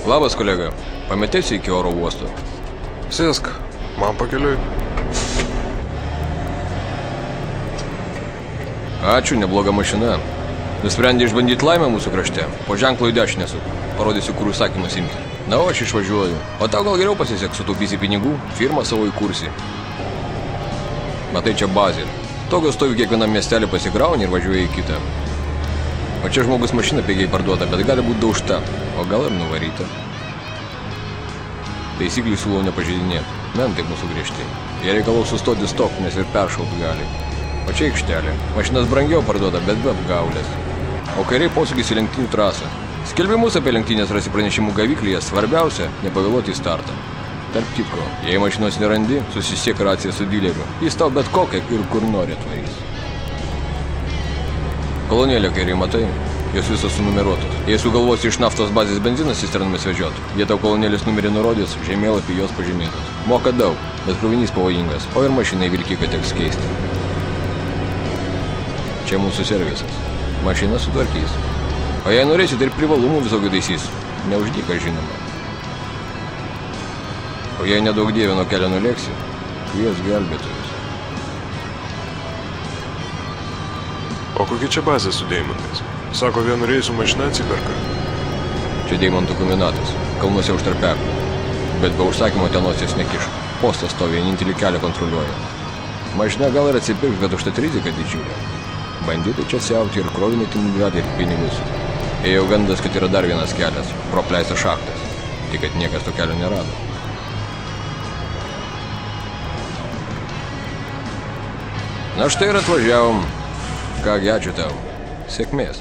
Labas, kolega. Pametėsi iki oro uosto. Sėsk, man pakeliui. Ačiū, nebloga mašina. Nusprendė išbandyti laimę mūsų krašte. Po ženklo į dešinę suk. Parodysiu, kur užsakymus imti. Na, o aš išvažiuoju. O tau gal geriau pasiseks, sutaupysi pinigų, firmą savo įkursi. Matai, čia bazė. Tokios stovi kiekvienam miestelį pasikrauni ir važiuoja į kitą. O čia žmogus mašiną pigiai parduoda, bet gali būti daužta. O gal ir nuvaryta. Taisyklių siūlau nepažeidinėti. Mentai mūsų griežti. Jie reikalaus sustoti stok, nes ir peršaut gali. O čia aikštelė. Mašinas brangiau parduoda, bet be apgaulės. O kairiai posūkis į lenktynių trasą. Skelbimus apie lenktynės rasi pranešimų gavyklyje. Svarbiausia – nepavėluoti į startą. Tarp kitko, jei mašinos nerandi, susisiek raciją su dileriu. Jis tau bet kokią ir kur nori atvarys. Kolonėlė kairiai matai, jos visos sunumeruotos. Jei sugalvosi iš naftos bazės benziną cisternomis vežiot, jie tau kolonėlės numerį nurodys, žemėlapį jos pažymėtos. Moka daug, bet krovinys pavojingas, o ir mašinai vilkiką teks keisti. Čia mūsų servisas. Mašiną sutvarkys. O jei norėsit ir privalumų visokių taisys, neuždyka žinoma. O jei nedaug dievė nuo kelio nulėksi, kvies gelbėtojus. O kokia čia bazė su deimantais? Sako, vienu reisu mašina atsiperka. Čia deimantų kombinatas, kalnuose už tarpeklį. Bet be užsakymo tenos nekiš. Postas to vienintelį kelią kontroliuoja. Mašina gal ir atsipirks, bet užtat rizika didžiulė. Banditai čia siauti ir krovinį tingrati ir pinigus. Ėjo gandas, kad yra dar vienas kelias, propleistas šachtas. Tik kad niekas to kelio nerado. Na štai ir atvažiavom. Kągi, ačiū tau. Sėkmės.